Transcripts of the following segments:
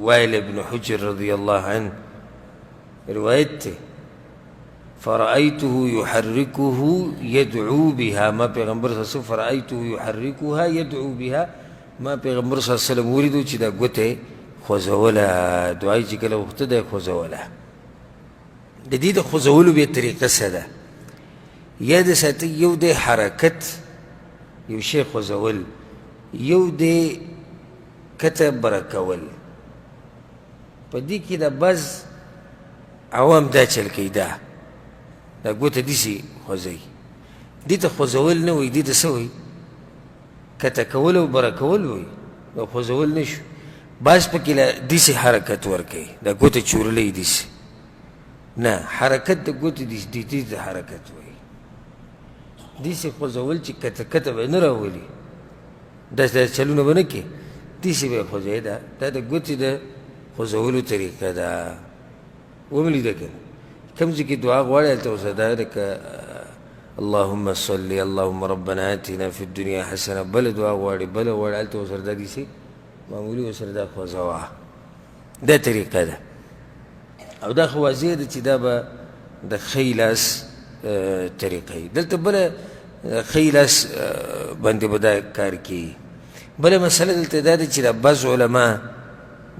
وائل بن حجر رضی اللہ عنہ روایت تے فرأيته يحركه يدعو بها ما پیغمبر صلی اللہ علیہ وسلم فرأيته يحركها يدعو بها ما پیغمبر صلی اللہ علیہ وسلم ولیدو چی دا گوتے خوزولا دعائی چی کلا وقت دا خوزولا دا دی دا خوزولو بیا طریقہ سادا یا دا ساتی یو دا حرکت یو شی خوزول یو دا کتب برکول پا دی که دا باز عوام دا چل که دا گوتا دیسی خوزی دیتا خوزول نوی دیتا سوی کتا کول و برکول وی دا خوزول نشو باز پا کلا دیسی حرکت ورکی دا گوتا چورلی دیسی نا حرکت دا گوتا دیتی دا حرکت وی دیسی خوزول چی کتا کتا بای نراولی دا چلونه بنکی دیسی بای خوزی دا دا گوتی دا خوزولو طریقه دا وملی دا کن کم ذکی دعا غواری علتا وصدا لکا اللهم صلی اللهم ربنا آتنا فی الدنیا حسنا بل دعا غواری بل غواری علتا وصدا دیسی معمولی وصدا خوزوا دا طریقه دا او دا خوازی دا چی دا با دا خیلاس طریقه دلتا بلا خیلاس بندی بدا کار کی بلا مسئلہ دلتا دا چی دا باز علماء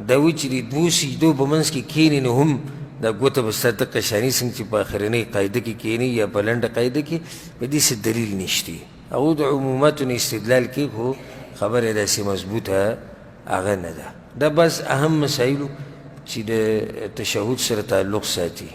داوی چی دی دو سجدو بمنس کی کینی نو هم دا گوتا بستا دقا شانی سنگ چی پا آخرینی قائده کی کینی یا بلند قائده کی بدی سے دلیل نشتی او دا عموماتون استدلال کی خو خبر دا سی مضبوط ہے آغا ندا دا باز اهم مسائلو چی دا تشهود سر تعلق ساتی